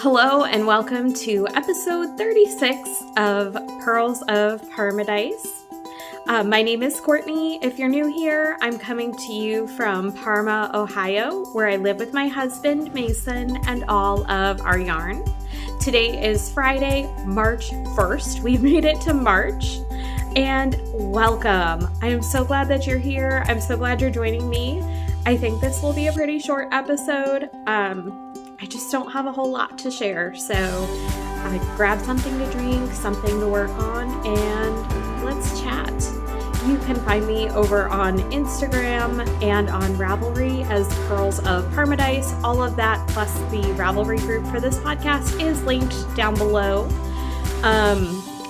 Hello and welcome to episode 36 of Pearls of Paradise. My name is Courtney. If you're new here, I'm coming to you from Parma, Ohio, where I live with my husband, Mason, and all of our yarn. Today is Friday, March 1st. We've made it to March, and welcome. I am so glad that you're here. I'm so glad you're joining me. I think this will be a pretty short episode. I just don't have a whole lot to share, so grab something to drink, something to work on, and let's chat. You can find me over on Instagram and on Ravelry as Pearls of Paradise. All of that, plus the Ravelry group for this podcast, is linked down below.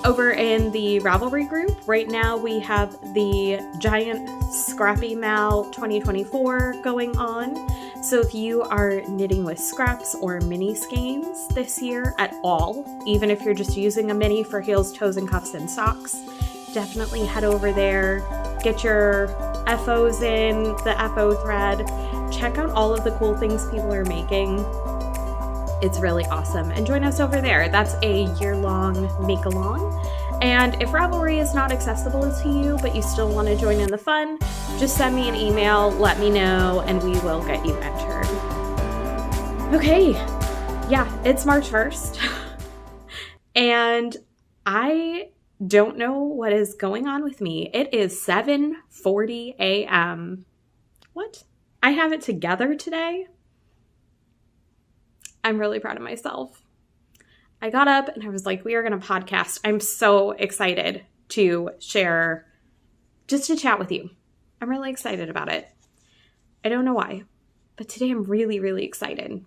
Over in the Ravelry group, right now we have the giant Scrappy Mal 2024 going on. So if you are knitting with scraps or mini skeins this year at all, even if you're just using a mini for heels, toes, and cuffs and socks, definitely head over there, get your FOs in, the FO thread, check out all of the cool things people are making. It's really awesome. And join us over there. That's a year-long make-along. And if Ravelry is not accessible to you, but you still want to join in the fun, just send me an email, let me know, and we will get you entered. Okay, yeah, it's March 1st. And I don't know what is going on with me. It is 7:40 a.m. What? I have it together today? I'm really proud of myself. I got up and I was like, we are going to podcast. I'm so excited to share, just to chat with you. I'm really excited about it. I don't know why, but today I'm really, really excited.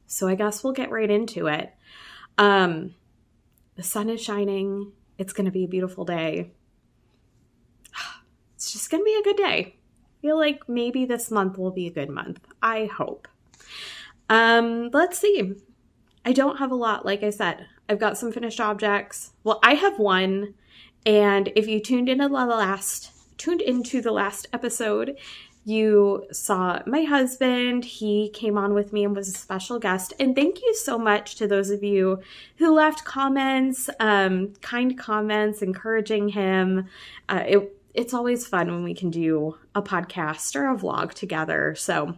So I guess we'll get right into it. The sun is shining. It's going to be a beautiful day. It's just going to be a good day. I feel like maybe this month will be a good month. I hope. Let's see. I don't have a lot, like I said. I've got some finished objects. Well, I have one, and if you tuned into the last episode, you saw my husband. He came on with me and was a special guest. And thank you so much to those of you who left comments, kind comments, encouraging him. It's always fun when we can do a podcast or a vlog together. So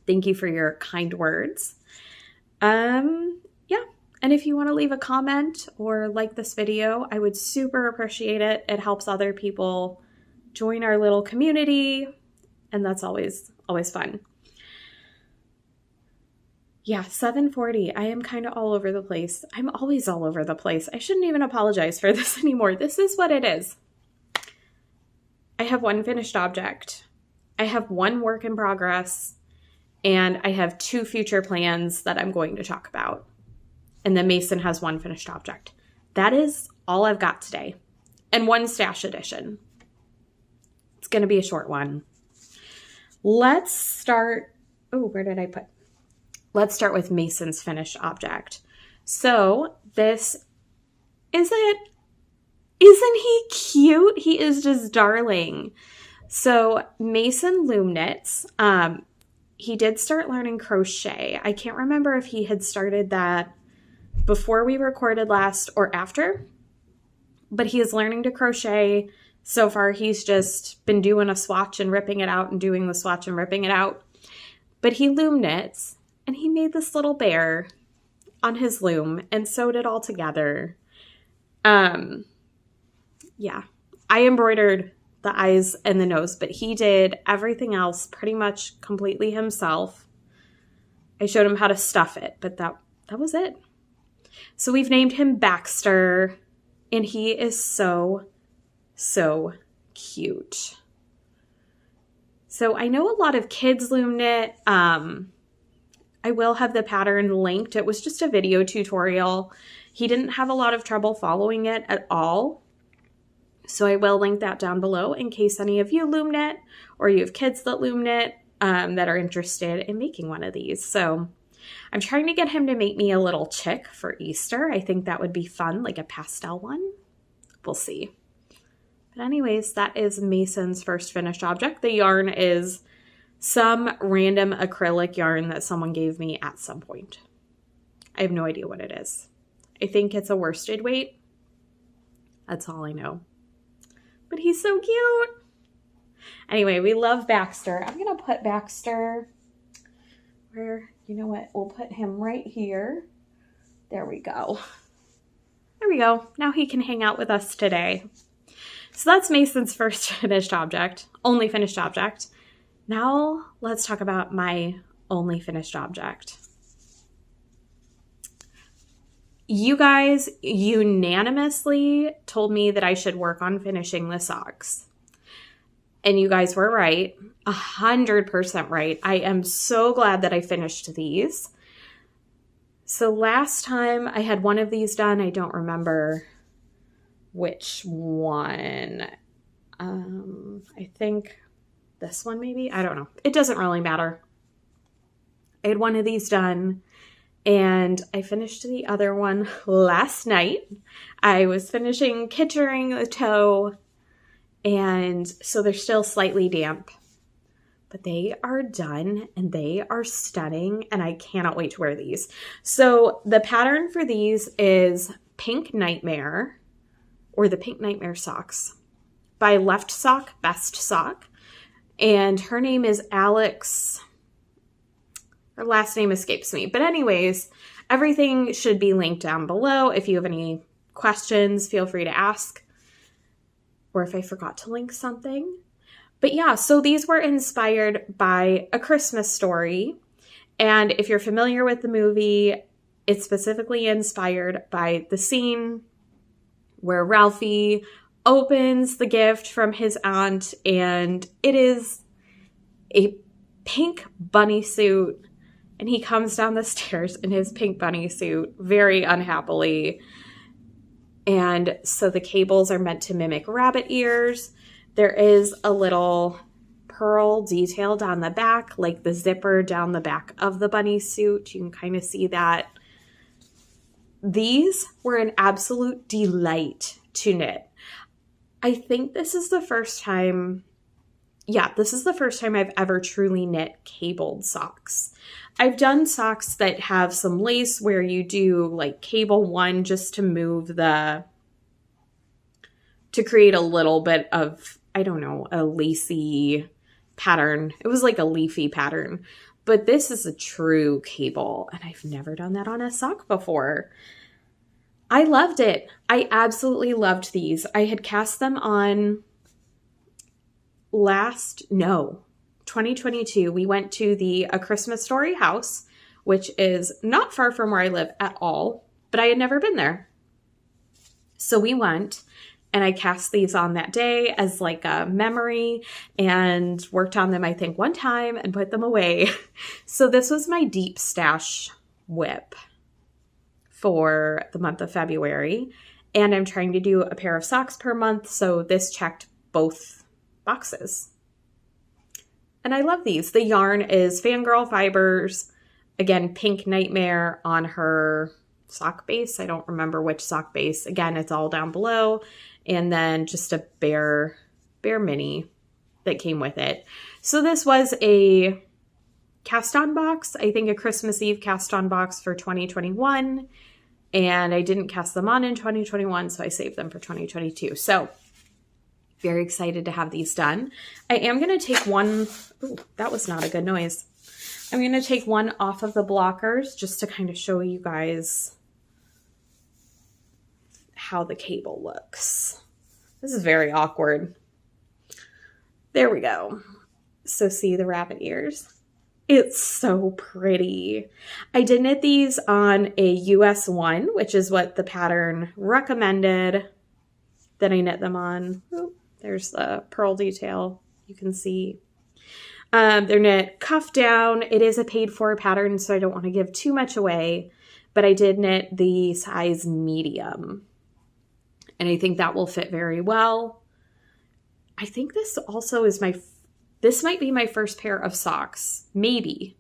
thank you for your kind words. Yeah. And if you want to leave a comment or like this video, I would super appreciate it. It helps other people join our little community. And that's always fun. Yeah. 7:40. I am kind of all over the place. I'm always all over the place. I shouldn't even apologize for this anymore. This is what it is. I have one finished object. I have one work in progress. And I have two future plans that I'm going to talk about. And then Mason has one finished object. That is all I've got today. And one stash edition. It's going to be a short one. Let's start. Oh, where did I put? Let's start with Mason's finished object. So this isn't he cute? He is just darling. So Mason loom knits. He did start learning crochet. I can't remember if he had started that before we recorded last or after, but he is learning to crochet. So far, he's just been doing a swatch and ripping it out and doing the swatch and ripping it out. But he loom knits, and he made this little bear on his loom and sewed it all together. Yeah, I embroidered the eyes and the nose, but he did everything else pretty much completely himself. I showed him how to stuff it, but that was it. So we've named him Baxter, and he is so cute. So I know a lot of kids loom knit. I will have the pattern linked. It was just a video tutorial. He didn't have a lot of trouble following it at all. So I will link that down below in case any of you loom knit or you have kids that loom knit that are interested in making one of these. So I'm trying to get him to make me a little chick for Easter. I think that would be fun, like a pastel one. We'll see. But anyways, that is Mason's first finished object. The yarn is some random acrylic yarn that someone gave me at some point. I have no idea what it is. I think it's a worsted weight. That's all I know. But he's so cute. Anyway, we love Baxter. I'm going to put Baxter where, you know what? We'll put him right here. There we go. There we go. Now he can hang out with us today. So that's Mason's first finished object, only finished object. Now let's talk about my only finished object. You guys unanimously told me that I should work on finishing the socks. And you guys were right, 100% right. I am so glad that I finished these. So last time I had one of these done, I don't remember which one. I think this one maybe, I don't know. It doesn't really matter. I had one of these done and I finished the other one last night. I was finishing kitchering the toe, and so they're still slightly damp, but they are done and they are stunning and I cannot wait to wear these. So the pattern for these is Pink Nightmare, or the Pink Nightmare socks by Left Sock Best Sock. And her name is Alex. Her last name escapes me. But anyways, everything should be linked down below. If you have any questions, feel free to ask. Or if I forgot to link something. But yeah, so these were inspired by A Christmas Story. And if you're familiar with the movie, it's specifically inspired by the scene where Ralphie opens the gift from his aunt, and it is a pink bunny suit, and he comes down the stairs in his pink bunny suit very unhappily. And so the cables are meant to mimic rabbit ears. There is a little pearl detail down the back, like the zipper down the back of the bunny suit. You can kind of see that. These were an absolute delight to knit. I think this is the first time, this is the first time I've ever truly knit cabled socks. I've done socks that have some lace where you do like cable one just to move to create a little bit of, I don't know, a lacy pattern. It was like a leafy pattern, but this is a true cable and I've never done that on a sock before. I loved it. I absolutely loved these. I had cast them on 2022. We went to the A Christmas Story house, which is not far from where I live at all, but I had never been there. So we went and I cast these on that day as like a memory and worked on them, I think, one time and put them away. So this was my deep stash whip for the month of February. And I'm trying to do a pair of socks per month. So this checked both boxes. And I love these. The yarn is Fangirl Fibers. Again, Pink Nightmare on her sock base. I don't remember which sock base. Again, it's all down below. And then just a bare mini that came with it. So this was a cast on box. I think a Christmas Eve cast on box for 2021. And I didn't cast them on in 2021, so I saved them for 2022. So very excited to have these done. I am going to take one. Ooh, that was not a good noise. I'm going to take one off of the blockers just to kind of show you guys how the cable looks. This is very awkward. There we go. So see the rabbit ears? It's so pretty. I did knit these on a US 1, which is what the pattern recommended that I knit them on. Ooh, there's the pearl detail. You can see. They're knit cuff down. It is a paid for pattern, so I don't want to give too much away, but I did knit the size medium. And I think that will fit very well. I think this also is this might be my first pair of socks, maybe,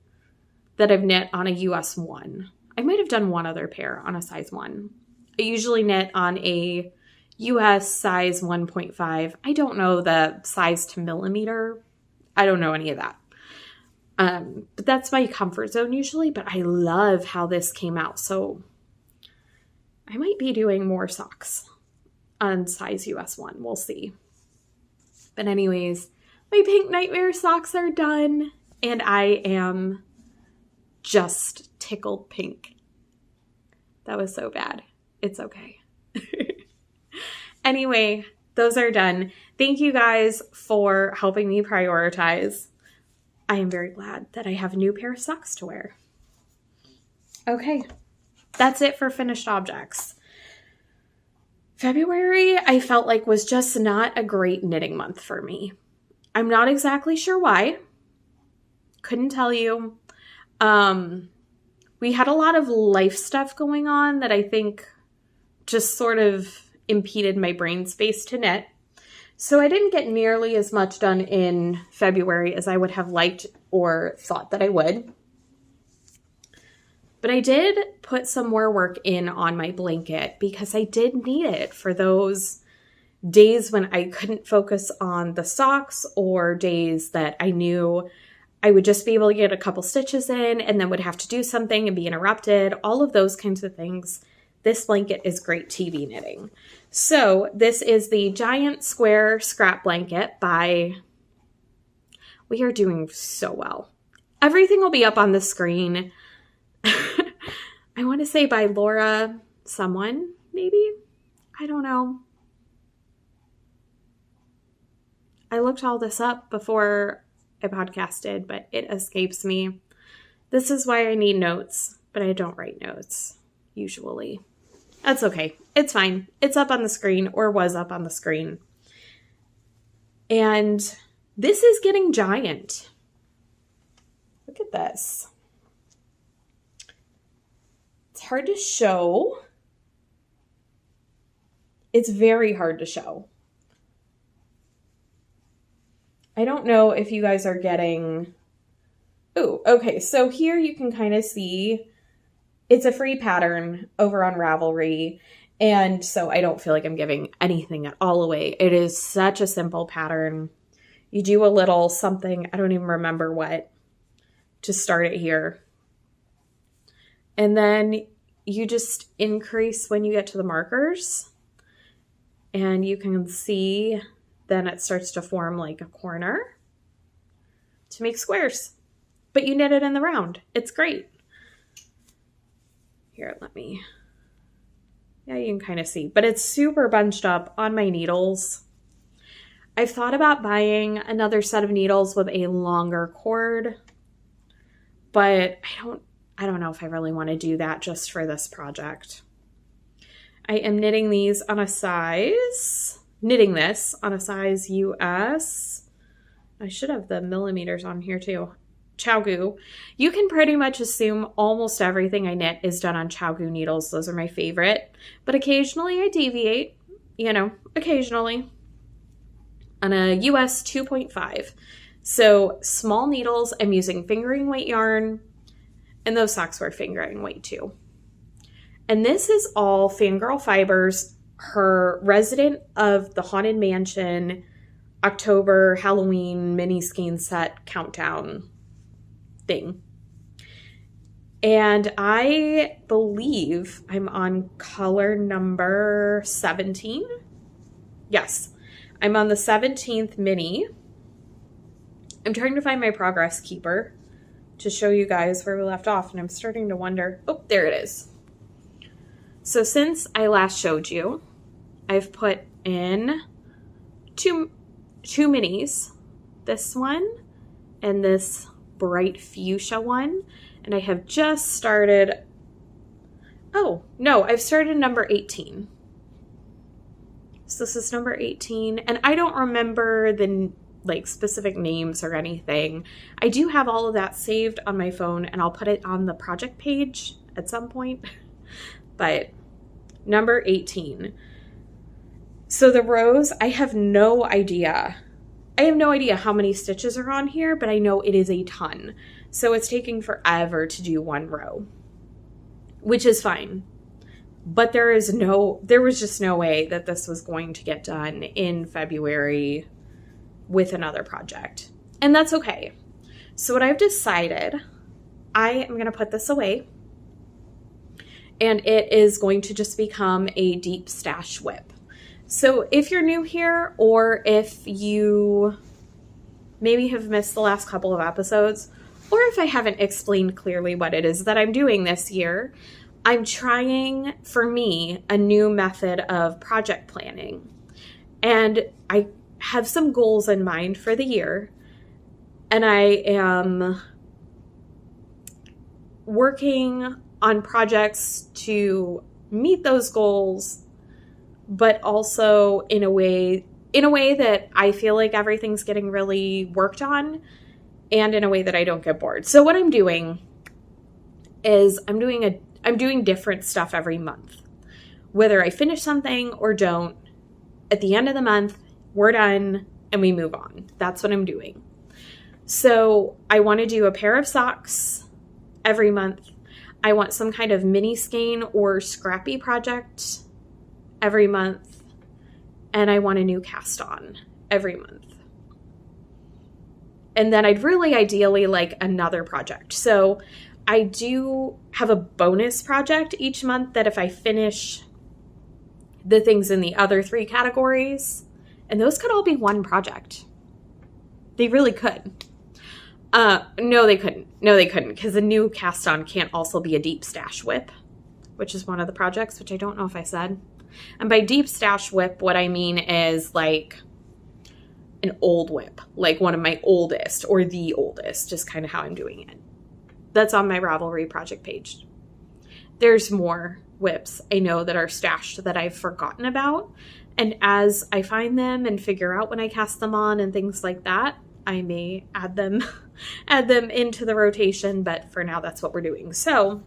that I've knit on a US 1. I might have done one other pair on a size 1. I usually knit on a US size 1.5. I don't know the size to millimeter. I don't know any of that. But that's my comfort zone usually, but I love how this came out. So I might be doing more socks on size US 1. We'll see. But anyways, my Pink Nightmare socks are done, and I am just tickled pink. That was so bad. It's okay. Anyway, those are done. Thank you guys for helping me prioritize. I am very glad that I have a new pair of socks to wear. Okay, that's it for finished objects. February, I felt like was just not a great knitting month for me. I'm not exactly sure why. Couldn't tell you. We had a lot of life stuff going on that I think just sort of impeded my brain space to knit. So I didn't get nearly as much done in February as I would have liked or thought that I would. But I did put some more work in on my blanket because I did need it for those days when I couldn't focus on the socks, or days that I knew I would just be able to get a couple stitches in and then would have to do something and be interrupted, all of those kinds of things. This blanket is great TV knitting. So this is the Giant Square Scrap Blanket by, we are doing so well. Everything will be up on the screen. I want to say by Laura someone, maybe? I don't know. I looked all this up before I podcasted, but it escapes me. This is why I need notes, but I don't write notes, usually. That's okay. It's fine. It's up on the screen, or was up on the screen. And this is getting giant. Look at this. It's hard to show. It's very hard to show. I don't know if you guys are getting... Ooh, okay. So here you can kind of see it's a free pattern over on Ravelry. And so I don't feel like I'm giving anything at all away. It is such a simple pattern. You do a little something, I don't even remember what, to start it here. And then you just increase when you get to the markers. And you can see then it starts to form like a corner to make squares. But you knit it in the round. It's great. Here, let me... Yeah, you can kind of see. But it's super bunched up on my needles. I've thought about buying another set of needles with a longer cord. But I don't know if I really want to do that just for this project. I am knitting this on a size US. I should have the millimeters on here too. Chaogu. You can pretty much assume almost everything I knit is done on Chaogu needles. Those are my favorite. But occasionally I deviate, occasionally. On a US 2.5. So small needles, I'm using fingering weight yarn. And those socks were fingering weight too. And this is all Fangirl Fibers, her Resident of the Haunted Mansion October Halloween mini skein set countdown thing. And I believe I'm on color number 17. Yes, I'm on the 17th mini. I'm trying to find my progress keeper to show you guys where we left off, and I'm starting to wonder. Oh, there it is. So since I last showed you, I've put in two minis, this one and this bright fuchsia one, and I have just started, I've started number 18. So this is number 18, and I don't remember the specific names or anything. I do have all of that saved on my phone, and I'll put it on the project page at some point. But number 18. So the rows, I have no idea. I have no idea how many stitches are on here, but I know it is a ton. So it's taking forever to do one row, which is fine. But there was just no way that this was going to get done in February with another project. And that's okay. So what I've decided, I am going to put this away, and it is going to just become a deep stash whip. So if you're new here, or if you maybe have missed the last couple of episodes, or if I haven't explained clearly what it is that I'm doing this year, I'm trying, for me, a new method of project planning. And I have some goals in mind for the year, and I am working on projects to meet those goals, but also in a way that I feel like everything's getting really worked on, and in a way that I don't get bored. So what I'm doing is I'm doing different stuff every month. Whether I finish something or don't, at the end of the month, we're done and we move on. That's what I'm doing. So I want to do a pair of socks every month. I want some kind of mini skein or Scrappy project every month. And I want a new cast on every month. And then I'd really ideally like another project. So I do have a bonus project each month that if I finish the things in the other 3 categories, and those could all be one project. They really could. No, they couldn't. No, they couldn't, because a new cast on can't also be a deep stash whip, which is one of the projects, which I don't know if I said. And by deep stash whip, what I mean is like an old whip, like one of my oldest or the oldest, just kind of how I'm doing it. That's on my Ravelry project page. There's more whips I know that are stashed that I've forgotten about. And as I find them and figure out when I cast them on and things like that, I may add them into the rotation. But for now, that's what we're doing. So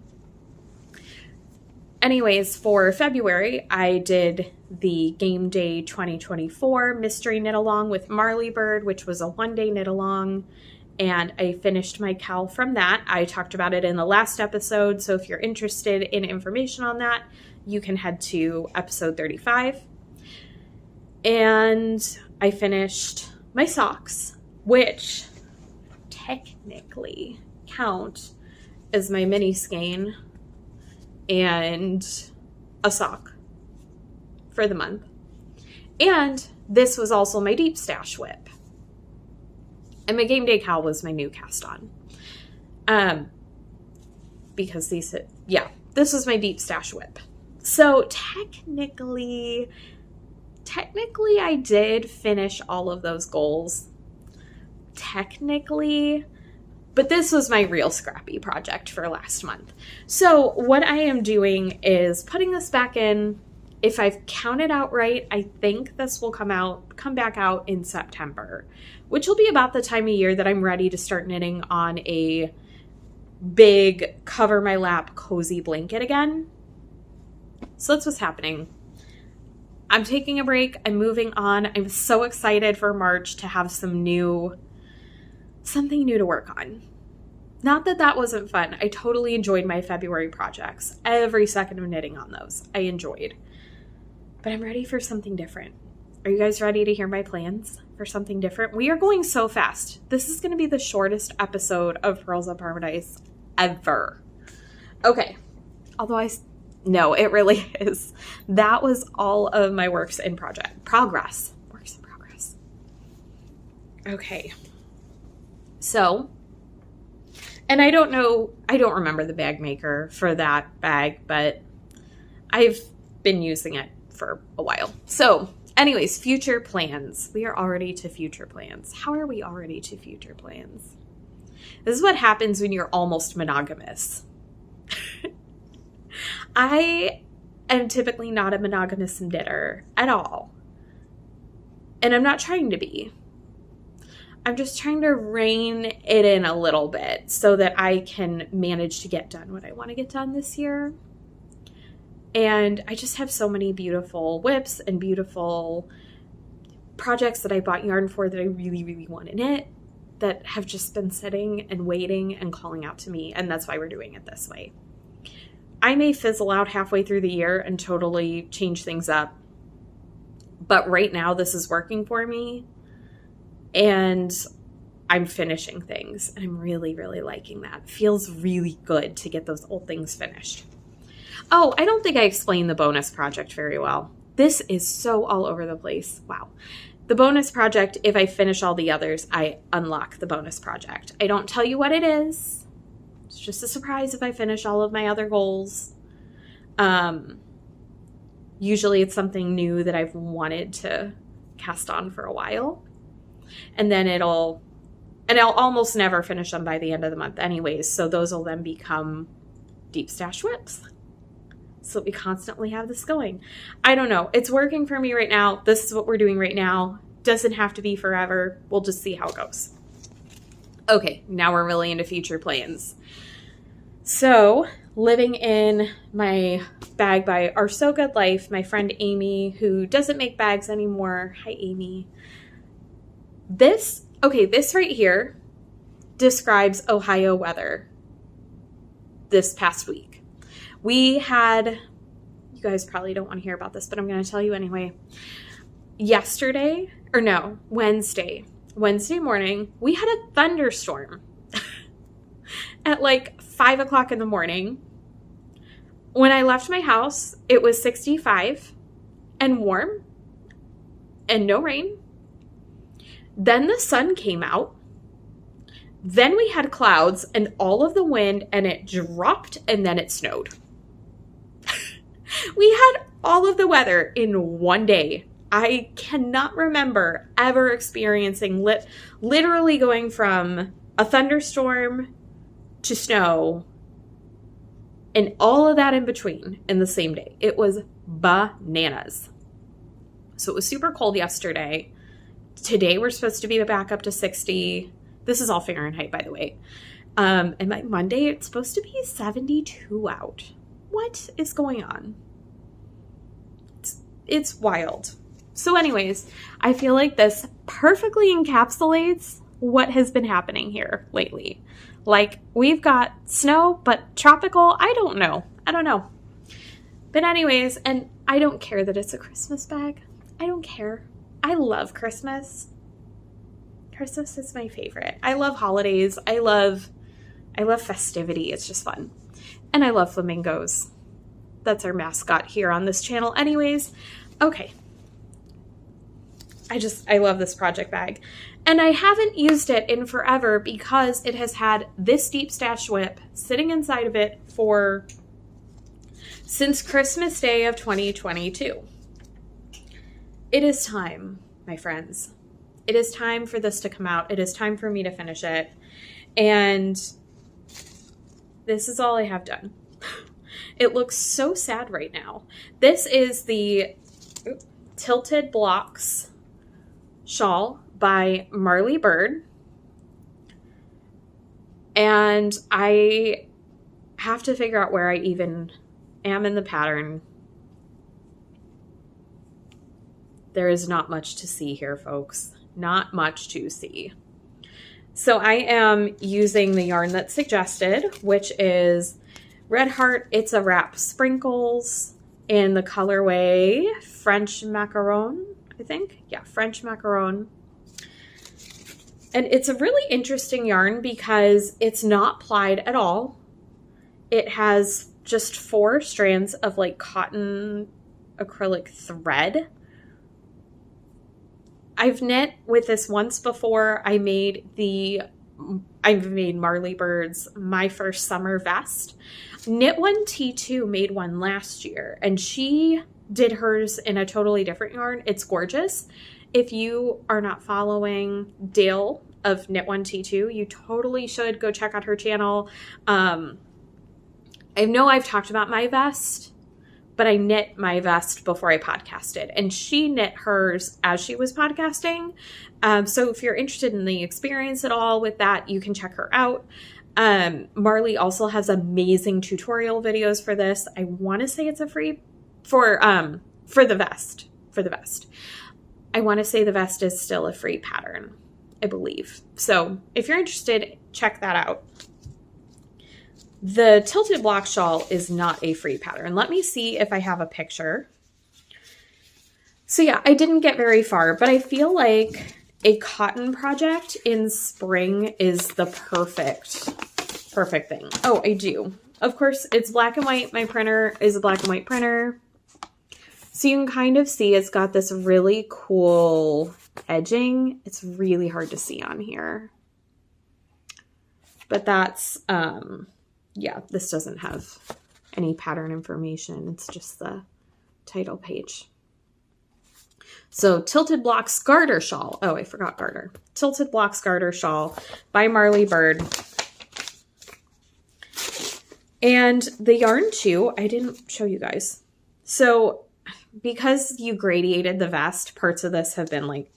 anyways, for February, I did the Game Day 2024 Mystery Knit Along with Marley Bird, which was a 1-day knit along. And I finished my cowl from that. I talked about it in the last episode. So if you're interested in information on that, you can head to episode 35. And I finished my socks, which technically count as my mini skein and a sock for the month. And this was also my deep stash whip. And my game day cowl was my new cast on. Because this was my deep stash whip. So technically I did finish all of those goals. Technically, but this was my real Scrappy project for last month. So what I am doing is putting this back in. If I've counted out right, I think this will come back out in September, which will be about the time of year that I'm ready to start knitting on a big cover my lap cozy blanket again. So that's what's happening. I'm taking a break. I'm moving on. I'm so excited for March to have something new to work on. Not that that wasn't fun. I totally enjoyed my February projects. Every second of knitting on those, I enjoyed. But I'm ready for something different. Are you guys ready to hear my plans for something different? We are going so fast. This is going to be the shortest episode of Pearls of Paradise ever. Okay. No, it really is. That was all of my works in progress. Works in progress. Okay. So, and I don't remember the bag maker for that bag, but I've been using it for a while. So anyways, future plans. We are already to future plans. How are we already to future plans? This is what happens when you're almost monogamous. I am typically not a monogamous knitter at all. And I'm not trying to be. I'm just trying to rein it in a little bit so that I can manage to get done what I want to get done this year. And I just have so many beautiful whips and beautiful projects that I bought yarn for that I really, really want to knit that have just been sitting and waiting and calling out to me. And that's why we're doing it this way. I may fizzle out halfway through the year and totally change things up. But right now, this is working for me. And I'm finishing things, and I'm really, really liking that. It feels really good to get those old things finished. Oh, I don't think I explained the bonus project very well. This is so all over the place. Wow. The bonus project, if I finish all the others, I unlock the bonus project. I don't tell you what it is. It's just a surprise if I finish all of my other goals. Usually it's something new that I've wanted to cast on for a while. And then I'll almost never finish them by the end of the month anyways. So those will then become deep stash whips. So we constantly have this going. I don't know. It's working for me right now. This is what we're doing right now. Doesn't have to be forever. We'll just see how it goes. Okay, now we're really into future plans. So, living in my bag by Our So Good Life, my friend Amy, who doesn't make bags anymore. Hi, Amy. This right here describes Ohio weather this past week. We had, you guys probably don't want to hear about this, but I'm going to tell you anyway. Wednesday morning, we had a thunderstorm at like 5 o'clock in the morning. When I left my house, it was 65 and warm and no rain. Then the sun came out. Then we had clouds and all of the wind, and it dropped, and then it snowed. We had all of the weather in one day. I cannot remember ever experiencing literally going from a thunderstorm to snow and all of that in between in the same day. It was bananas. So it was super cold yesterday. Today we're supposed to be back up to 60. This is all Fahrenheit, by the way. And by Monday, it's supposed to be 72 out. What is going on? It's wild. So anyways, I feel like this perfectly encapsulates what has been happening here lately. Like, we've got snow, but tropical, I don't know. But anyways, and I don't care that it's a Christmas bag. I don't care. I love Christmas. Christmas is my favorite. I love holidays. I love festivity. It's just fun. And I love flamingos. That's our mascot here on this channel anyways. Okay. I love this project bag. And I haven't used it in forever because it has had this deep stash whip sitting inside of it since Christmas Day of 2022. It is time, my friends. It is time for this to come out. It is time for me to finish it. And this is all I have done. It looks so sad right now. This is the Tilted Blocks shawl by Marley Bird. And I have to figure out where I even am in the pattern. There is not much to see here, folks. Not much to see. So I am using the yarn that's suggested, which is Red Heart It's a Wrap Sprinkles in the colorway French Macaron, I think. Yeah, French Macaron. And it's a really interesting yarn because it's not plied at all. It has just 4 strands of like cotton acrylic thread. I've knit with this once before. I've made Marley Bird's My First Summer Vest. Knit One T2 made one last year, and she did hers in a totally different yarn. It's gorgeous. If you are not following Dale of Knit One T2, you totally should go check out her channel. I know I've talked about my vest, but I knit my vest before I podcasted, and she knit hers as she was podcasting. So if you're interested in the experience at all with that, you can check her out. Marley also has amazing tutorial videos for this. I want to say it's a free for the vest. I want to say the vest is still a free pattern, I believe. So if you're interested, check that out. The Tilted Block shawl is not a free pattern. Let me see if I have a picture. So yeah, I didn't get very far, but I feel like a cotton project in spring is the perfect thing. Oh, I do. Of course, it's black and white. My printer is a black and white printer. So you can kind of see it's got this really cool edging. It's really hard to see on here. But that's, yeah, this doesn't have any pattern information. It's just the title page. So Tilted Blocks Garter Shawl. Oh, I forgot garter. Tilted Blocks Garter Shawl by Marley Bird. And the yarn too, I didn't show you guys. So because you gradiated the vest, parts of this have been like,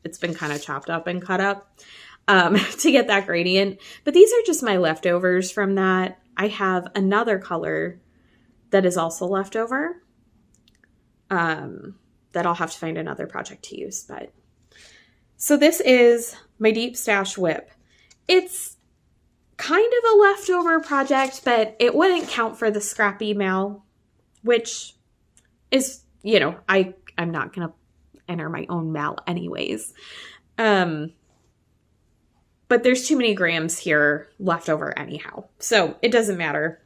it's been kind of chopped up and cut up to get that gradient. But these are just my leftovers from that. I have another color that is also leftover that I'll have to find another project to use. But so this is my Deep Stash Whip. It's kind of a leftover project, but it wouldn't count for the Scrappy mail, which is, you know, I'm not going to enter my own mail anyways. But there's too many grams here left over anyhow, so it doesn't matter.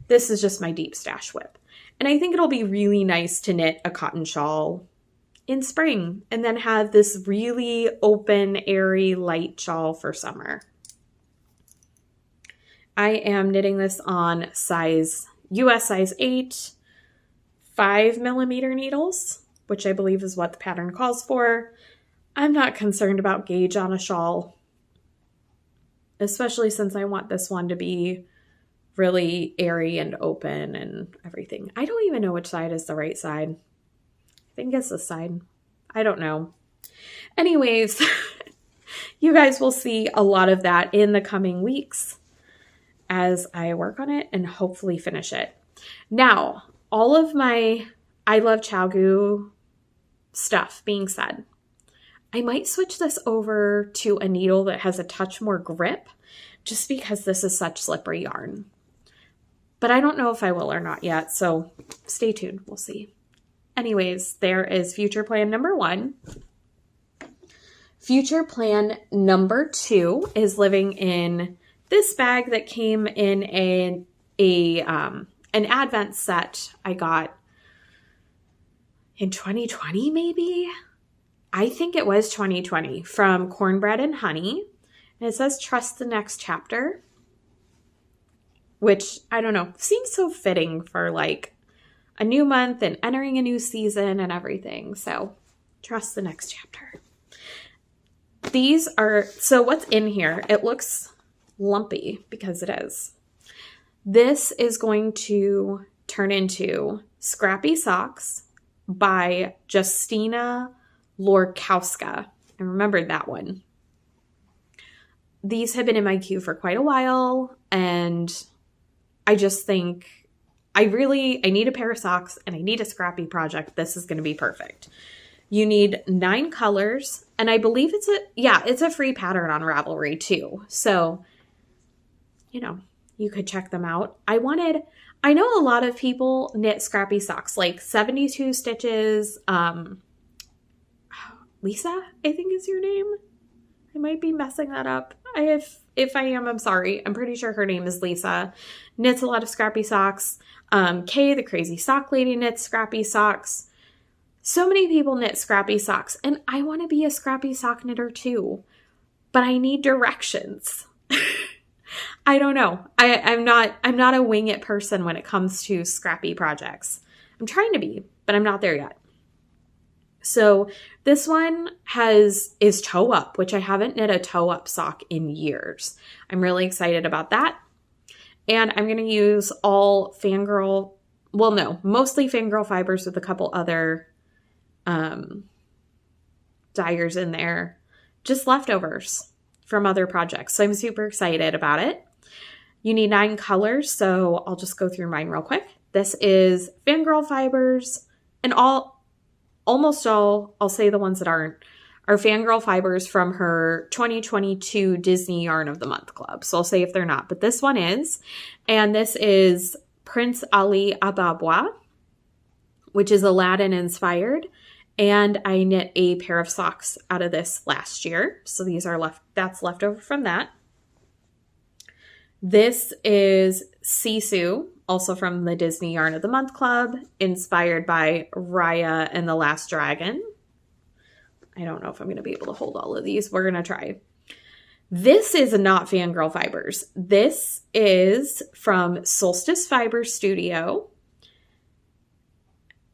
This is just my Deep Stash Whip. And I think it'll be really nice to knit a cotton shawl in spring and then have this really open, airy, light shawl for summer. I am knitting this on US size 8, 5mm needles, which I believe is what the pattern calls for. I'm not concerned about gauge on a shawl, especially since I want this one to be really airy and open and everything. I don't even know which side is the right side. I think it's this side. I don't know. Anyways, you guys will see a lot of that in the coming weeks as I work on it and hopefully finish it. Now, all of my I Love ChowGoo stuff being said, I might switch this over to a needle that has a touch more grip just because this is such slippery yarn. But I don't know if I will or not yet, so stay tuned. We'll see. Anyways, there is future plan number 1. Future plan number 2 is living in this bag that came in an Advent set I got in 2020 maybe? I think it was 2020 from Cornbread and Honey. And it says trust the next chapter, which I don't know, seems so fitting for like a new month and entering a new season and everything. So trust the next chapter. These are, so what's in here? It looks lumpy because it is. This is going to turn into Scrappy Socks by Justyna Lorkowska. I remembered that one. These have been in my queue for quite a while, and I just think I need a pair of socks and I need a Scrappy project. This is going to be perfect. You need 9 colors, and I believe it's a free pattern on Ravelry too. So, you know, you could check them out. I know a lot of people knit Scrappy socks, like 72 stitches. Lisa, I think is your name. I might be messing that up. If I am, I'm sorry. I'm pretty sure her name is Lisa. Knits a lot of Scrappy socks. Kay, the crazy sock lady, knits Scrappy socks. So many people knit Scrappy socks, and I want to be a Scrappy sock knitter too, but I need directions. I don't know. I'm not a wing it person when it comes to Scrappy projects. I'm trying to be, but I'm not there yet. So this one is toe up, which I haven't knit a toe up sock in years. I'm really excited about that. And I'm going to use all mostly Fangirl Fibers with a couple other dyers in there, just leftovers from other projects. So I'm super excited about it. You need 9 colors, so I'll just go through mine real quick. This is Fangirl Fibers, and almost all, I'll say the ones that aren't, are Fangirl Fibers from her 2022 Disney Yarn of the Month Club. So I'll say if they're not, but this one is. And this is Prince Ali Ababwa, which is Aladdin inspired. And I knit a pair of socks out of this last year. So these are that's left over from that. This is Sisu, also from the Disney Yarn of the Month Club, inspired by Raya and the Last Dragon. I don't know if I'm going to be able to hold all of these. We're going to try. This is not Fangirl Fibers. This is from Solstice Fiber Studio.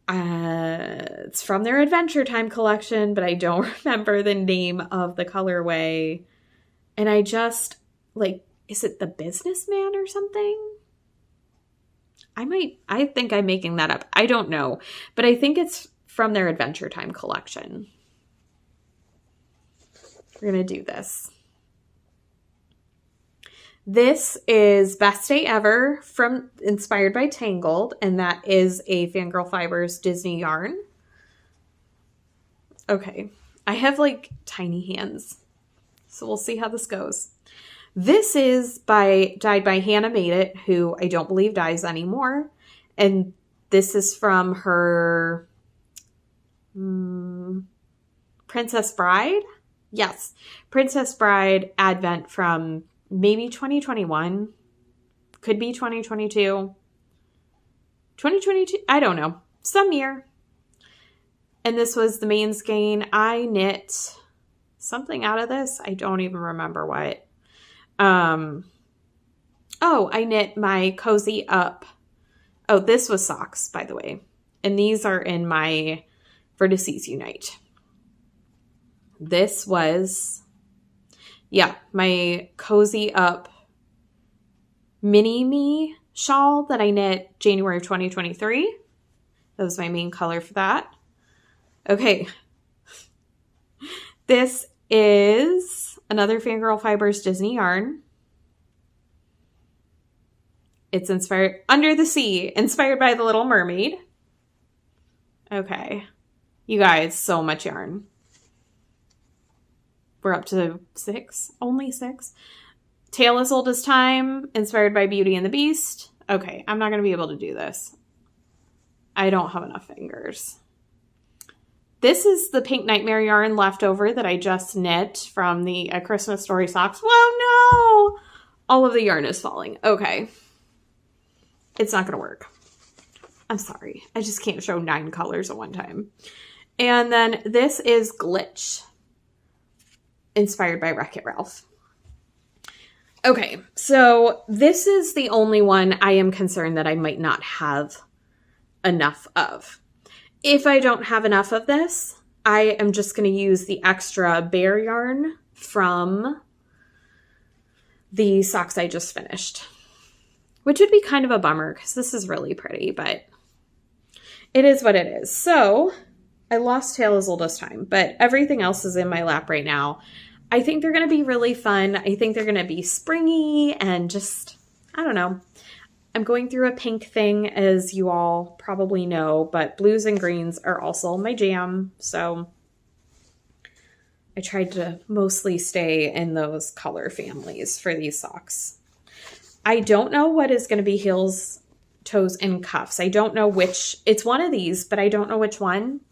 It's from their Adventure Time collection, but I don't remember the name of the colorway. And I just, is it the Businessman or something? I think I'm making that up. I don't know, but I think it's from their Adventure Time collection. We're going to do this. This is Best Day Ever inspired by Tangled, and that is a Fangirl Fibers Disney yarn. Okay, I have tiny hands, so we'll see how this goes. This is dyed by Hannah Made It, who I don't believe dyes anymore, and this is from her Princess Bride. Yes, Princess Bride Advent from maybe 2021, could be 2022, 2022, I don't know, some year. And this was the main skein. I knit something out of this. I don't even remember what. I knit my Cozy Up. Oh, this was socks, by the way. And these are in my Vertices Unite. This was... my Cozy Up Mini Me shawl that I knit January of 2023. That was my main color for that. Okay. This is another Fangirl Fibers Disney yarn. It's inspired Under the Sea, inspired by The Little Mermaid. Okay. You guys, so much yarn. We're up to 6, only 6. Tale as Old as Time, inspired by Beauty and the Beast. Okay, I'm not going to be able to do this. I don't have enough fingers. This is the Pink Nightmare yarn left over that I just knit from the Christmas Story socks. Whoa, no! All of the yarn is falling. Okay. It's not going to work. I'm sorry. I just can't show 9 colors at one time. And then this is Glitch, inspired by Wreck-It Ralph. Okay, so this is the only one I am concerned that I might not have enough of. If I don't have enough of this, I am just going to use the extra bear yarn from the socks I just finished, which would be kind of a bummer because this is really pretty, but it is what it is. So I lost Tale as Old as Time, but everything else is in my lap right now. I think they're going to be really fun. I think they're going to be springy and just, I don't know. I'm going through a pink thing, as you all probably know, but blues and greens are also my jam. So I tried to mostly stay in those color families for these socks. I don't know what is going to be heels, toes, and cuffs. I don't know which. It's one of these, but I don't know which one.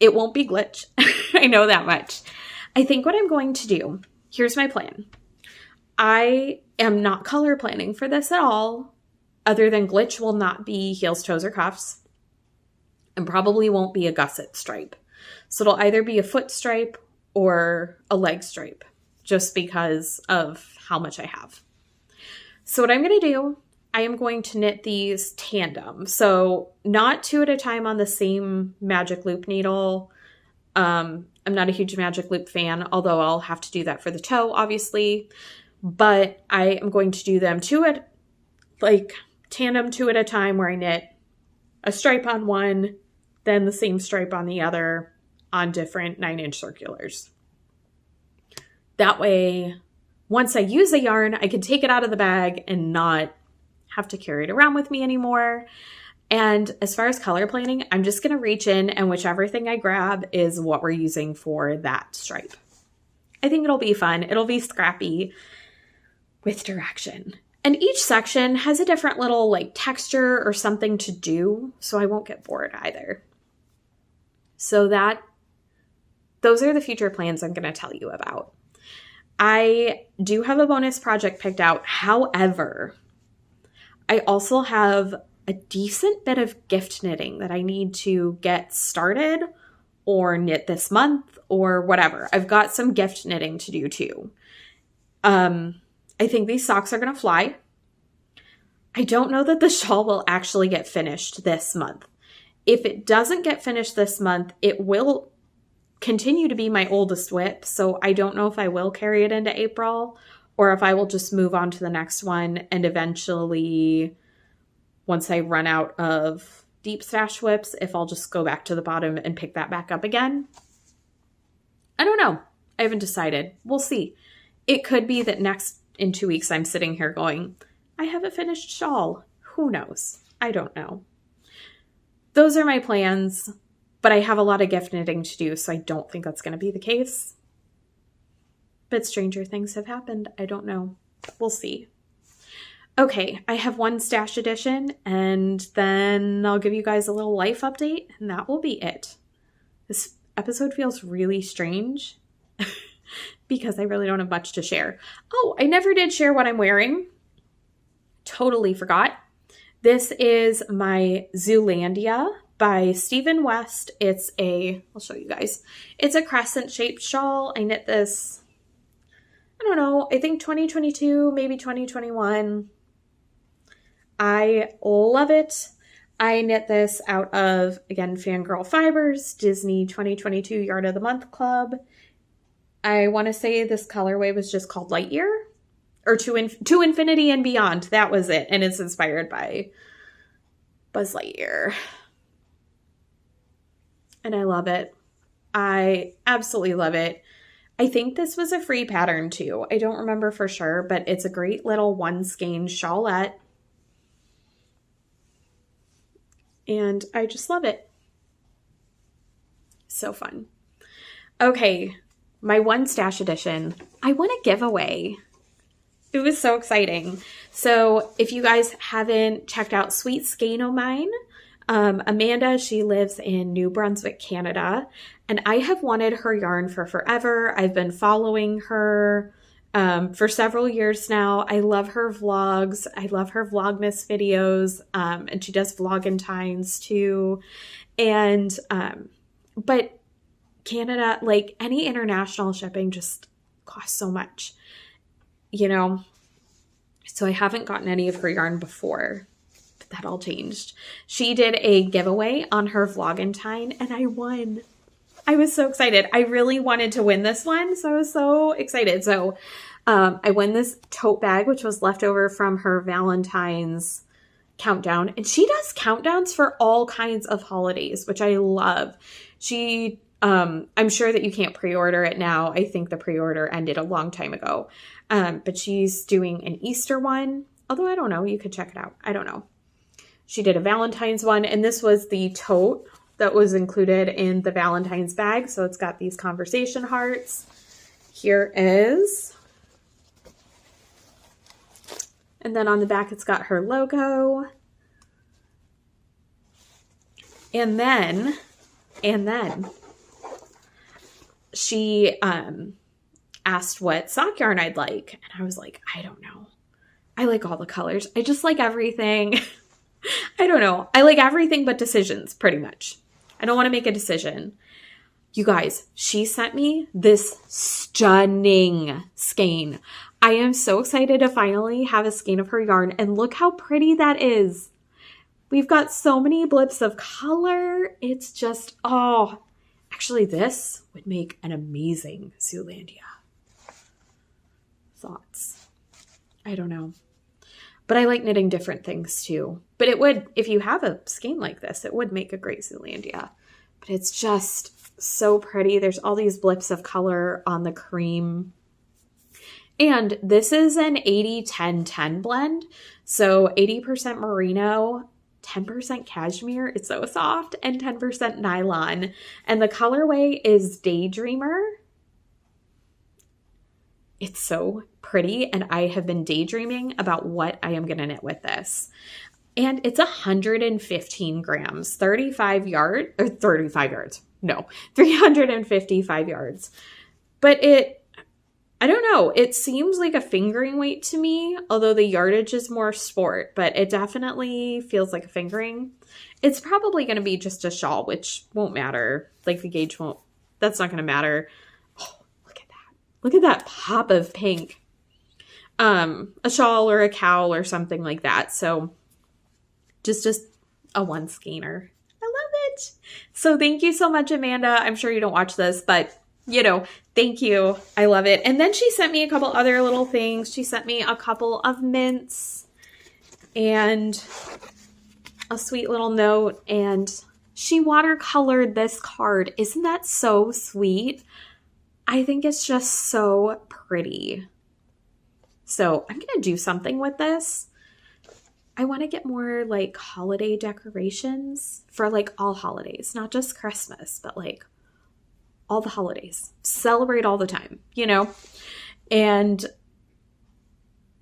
It won't be Glitch. I know that much. I think what I'm going to do, here's my plan. I am not color planning for this at all, other than Glitch will not be heels, toes, or cuffs, and probably won't be a gusset stripe. So it'll either be a foot stripe or a leg stripe, just because of how much I have. So what I'm going to do, I am going to knit these tandem. So not 2 at a time on the same magic loop needle. I'm not a huge magic loop fan, although I'll have to do that for the toe, obviously. But I am going to do them tandem 2 at a time, where I knit a stripe on one, then the same stripe on the other on different 9-inch circulars. That way, once I use a yarn, I can take it out of the bag and not have to carry it around with me anymore. And as far as color planning, I'm just going to reach in, and whichever thing I grab is what we're using for that stripe. I think it'll be fun. It'll be scrappy with direction. And each section has a different little texture or something to do, so I won't get bored either. So those are the future plans I'm going to tell you about. I do have a bonus project picked out. However, I also have a decent bit of gift knitting that I need to get started or knit this month or whatever. I've got some gift knitting to do too. I think these socks are going to fly. I don't know that the shawl will actually get finished this month. If it doesn't get finished this month, it will continue to be my oldest WIP. So I don't know if I will carry it into April or if I will just move on to the next one and eventually, once I run out of deep stash WIPs, if I'll just go back to the bottom and pick that back up again. I don't know. I haven't decided. We'll see. It could be that in 2 weeks I'm sitting here going, I have a finished shawl. Who knows? I don't know. Those are my plans, but I have a lot of gift knitting to do, so I don't think that's going to be the case. But stranger things have happened. I don't know. We'll see. Okay, I have one stash edition, and then I'll give you guys a little life update, and that will be it. This episode feels really strange because I really don't have much to share. Oh, I never did share what I'm wearing. Totally forgot. This is my Zoolandia by Stephen West. I'll show you guys. It's a crescent-shaped shawl. I knit this, I don't know, I think 2022, maybe 2021. I love it. I knit this out of, again, Fangirl Fibers, Disney 2022 Yard of the Month Club. I want to say this colorway was just called Light Year, or To Infinity and Beyond. That was it. And it's inspired by Buzz Lightyear. And I love it. I absolutely love it. I think this was a free pattern too. I don't remember for sure, but it's a great little one skein shawlette. And I just love it. So fun. Okay, my one stash edition. I won a giveaway. It was so exciting. So if you guys haven't checked out Sweet Skein o' mine, Amanda, she lives in New Brunswick, Canada, and I have wanted her yarn for forever. I've been following her for several years now. I love her vlogs. I love her Vlogmas videos, and she does Vlogentines too. And but Canada, like any international shipping, just costs so much, you know. So I haven't gotten any of her yarn before. That all changed. She did a giveaway on her Vlogentine and I won. I was so excited. I really wanted to win this one, so I was so excited. So I won this tote bag, which was left over from her Valentine's countdown. And she does countdowns for all kinds of holidays, which I love. She, I'm sure that you can't pre-order it now. I think the pre-order ended a long time ago. But she's doing an Easter one. Although I don't know, you could check it out. I don't know. She did a Valentine's one, and this was the tote that was included in the Valentine's bag. So it's got these conversation hearts. Here is. And then on the back, it's got her logo. And then she asked what sock yarn I'd like. And I was like, I don't know. I like all the colors. I just like everything. I don't know. I like everything but decisions, pretty much. I don't want to make a decision. You guys, she sent me this stunning skein. I am so excited to finally have a skein of her yarn, and look how pretty that is. We've got so many blips of color. It's just, oh, actually this would make an amazing Zoolandia. Thoughts? I don't know. But I like knitting different things too. But it would, if you have a skein like this, it would make a great Zoolandia. But it's just so pretty. There's all these blips of color on the cream. And this is an 80-10-10 blend. So 80% merino, 10% cashmere. It's so soft. And 10% nylon. And the colorway is Daydreamer. It's so pretty, and I have been daydreaming about what I am going to knit with this. And it's 115 grams, 35 yards, no, 355 yards. But I don't know. It seems like a fingering weight to me, although the yardage is more sport, but it definitely feels like a fingering. It's probably going to be just a shawl, which won't matter. Like the gauge won't, that's not going to matter. Oh, look at that. Look at that pop of pink. A shawl or a cowl or something like that. So just a one skeiner. I love it. So thank you so much, Amanda. I'm sure you don't watch this, but thank you. I love it. And then she sent me a couple other little things. She sent me a couple of mints and a sweet little note. And she watercolored this card. Isn't that so sweet? I think it's just so pretty. So I'm going to do something with this. I want to get more like holiday decorations for like all holidays, not just Christmas, but like all the holidays. Celebrate all the time, And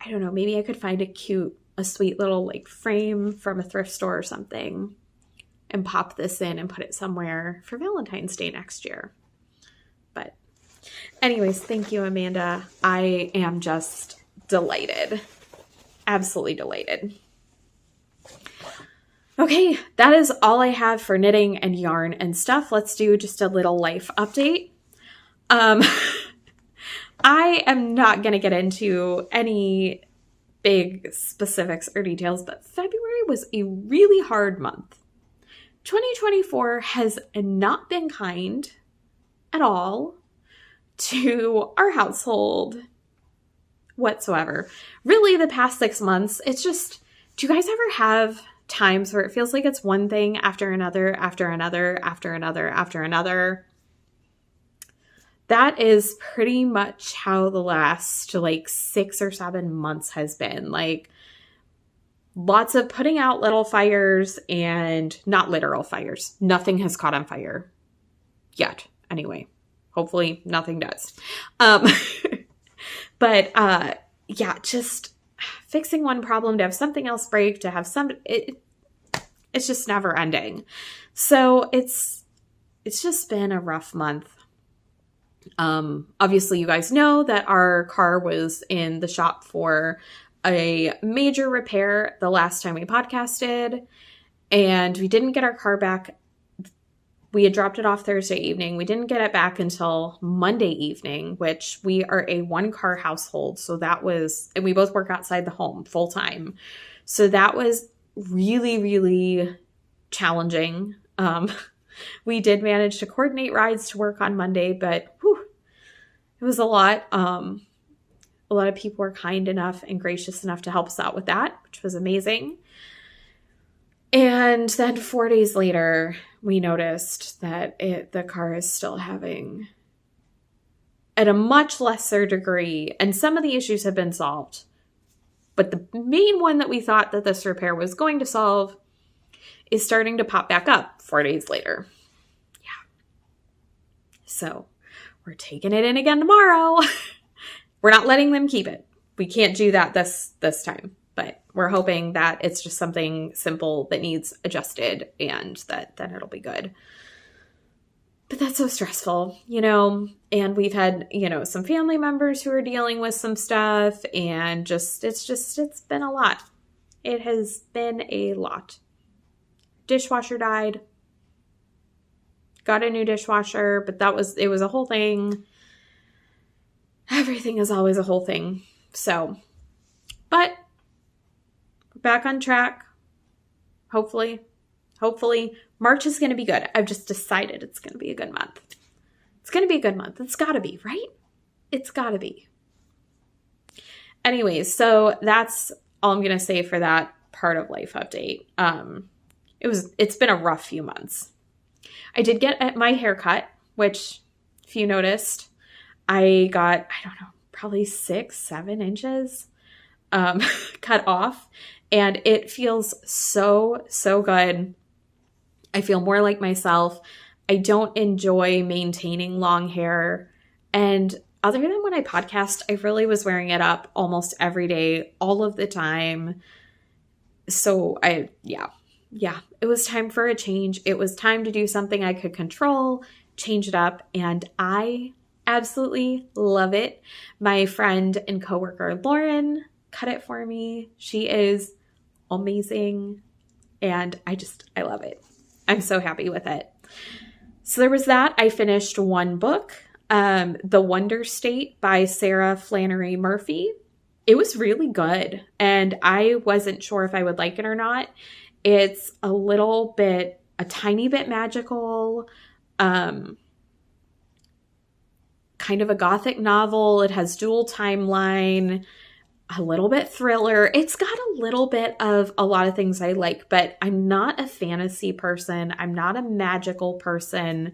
I don't know, maybe I could find a sweet little like frame from a thrift store or something and pop this in and put it somewhere for Valentine's Day next year. But anyways, thank you, Amanda. I am just delighted. Absolutely delighted. Okay, that is all I have for knitting and yarn and stuff. Let's do just a little life update. I am not going to get into any big specifics or details, but February was a really hard month. 2024 has not been kind at all to our household whatsoever. Really, the past 6 months, it's just, do you guys ever have times where it feels like it's one thing after another, after another, after another, after another? That is pretty much how the last like 6 or 7 months has been. Like lots of putting out little fires and not literal fires. Nothing has caught on fire yet. Anyway, hopefully nothing does. But yeah, just fixing one problem to have something else break, to have it's just never ending. So it's just been a rough month. Obviously you guys know that our car was in the shop for a major repair the last time we podcasted, and we didn't get our car back. We had dropped it off Thursday evening. We didn't get it back until Monday evening, which we are a 1-car household. So that was, and we both work outside the home full time. So that was really, really challenging. We did manage to coordinate rides to work on Monday, but it was a lot. A lot of people were kind enough and gracious enough to help us out with that, which was amazing. And then 4 days later, we noticed that the car is still having, at a much lesser degree, and some of the issues have been solved, but the main one that we thought that this repair was going to solve is starting to pop back up 4 days later. Yeah. So we're taking it in again tomorrow. We're not letting them keep it. We can't do that this time. But we're hoping that it's just something simple that needs adjusted and that then it'll be good. But that's so stressful, and we've had, some family members who are dealing with some stuff, and it's been a lot. It has been a lot. Dishwasher died. Got a new dishwasher, but it was a whole thing. Everything is always a whole thing. So, but back on track. Hopefully March is going to be good. I've just decided it's going to be a good month. It's going to be a good month. It's got to be, right? It's got to be. Anyways, so that's all I'm going to say for that part of life update. It's been a rough few months. I did get my hair cut, which if you noticed, I got, probably 6-7 inches cut off. And it feels so, so good. I feel more like myself. I don't enjoy maintaining long hair. And other than when I podcast, I really was wearing it up almost every day, all of the time. So yeah, it was time for a change. It was time to do something I could control, change it up, and I absolutely love it. My friend and coworker Lauren cut it for me. She is amazing, and I love it. I'm so happy with it. So there was that. I finished one book, The Wonder State by Sarah Flannery Murphy. It was really good, and I wasn't sure if I would like it or not. It's a tiny bit magical, kind of a gothic novel. It has dual timeline, a little bit thriller. It's got a little bit of a lot of things I like, but I'm not a fantasy person. I'm not a magical person.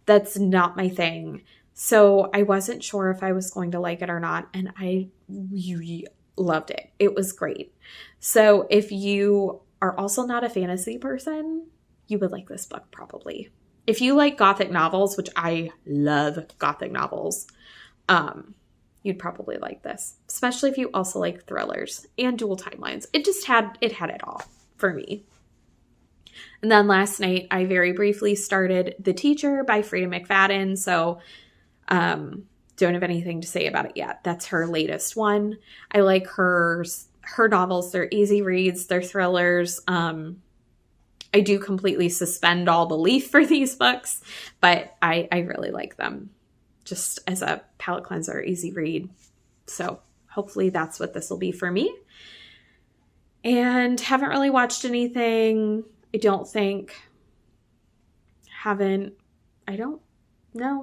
That's not my thing. So I wasn't sure if I was going to like it or not, and I really loved it. It was great. So if you are also not a fantasy person, you would like this book probably. If you like gothic novels, which I love gothic novels, you'd probably like this, especially if you also like thrillers and dual timelines. It had it all for me. And then last night, I very briefly started The Teacher by Frida McFadden. So don't have anything to say about it yet. That's her latest one. I like her novels. They're easy reads. They're thrillers. I do completely suspend all belief for these books, but I really like them. Just as a palate cleanser, easy read. So hopefully that's what this will be for me. And haven't really watched anything. I don't know.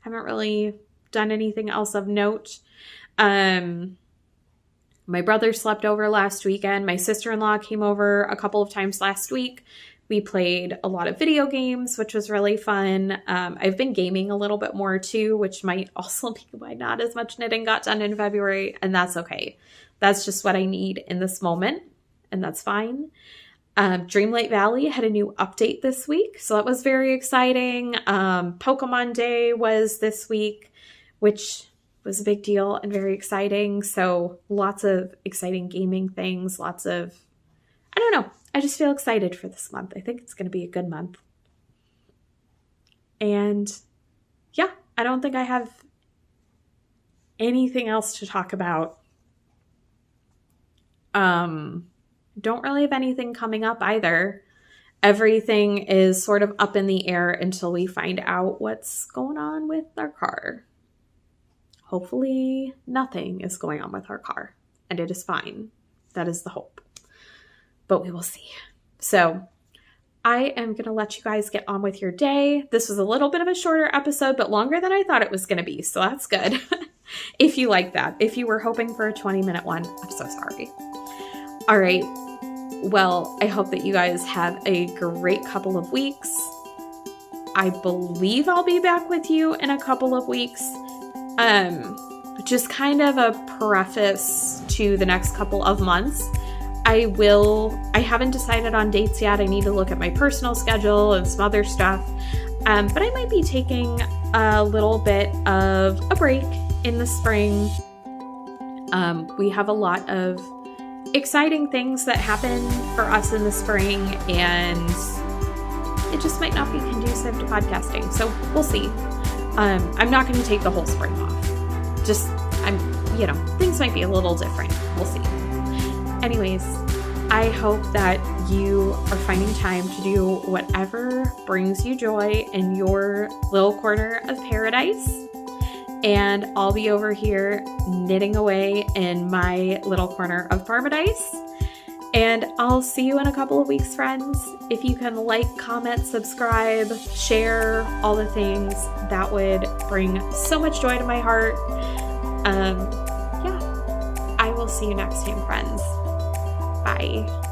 Haven't really done anything else of note. My brother slept over last weekend. My sister-in-law came over a couple of times last week. We played a lot of video games, which was really fun. I've been gaming a little bit more too, which might also be why not as much knitting got done in February, and that's okay. That's just what I need in this moment, and that's fine. Dreamlight Valley had a new update this week, so that was very exciting. Pokemon Day was this week, which was a big deal and very exciting. So lots of exciting gaming things, I don't know. I just feel excited for this month. I think it's going to be a good month. And yeah, I don't think I have anything else to talk about. Don't really have anything coming up either. Everything is sort of up in the air until we find out what's going on with our car. Hopefully nothing is going on with our car and it is fine. That is the hope. But we will see. So I am going to let you guys get on with your day. This was a little bit of a shorter episode, but longer than I thought it was going to be. So that's good. If you like that. If you were hoping for a 20-minute one, I'm so sorry. All right. Well, I hope that you guys have a great couple of weeks. I believe I'll be back with you in a couple of weeks. Just kind of a preface to the next couple of months. I haven't decided on dates yet. I need to look at my personal schedule and some other stuff. But I might be taking a little bit of a break in the spring. We have a lot of exciting things that happen for us in the spring, and it just might not be conducive to podcasting. So we'll see. I'm not going to take the whole spring off. Things might be a little different. We'll see. Anyways, I hope that you are finding time to do whatever brings you joy in your little corner of paradise. And I'll be over here knitting away in my little corner of paradise. And I'll see you in a couple of weeks, friends. If you can like, comment, subscribe, share, all the things, that would bring so much joy to my heart. I will see you next time, friends. Bye.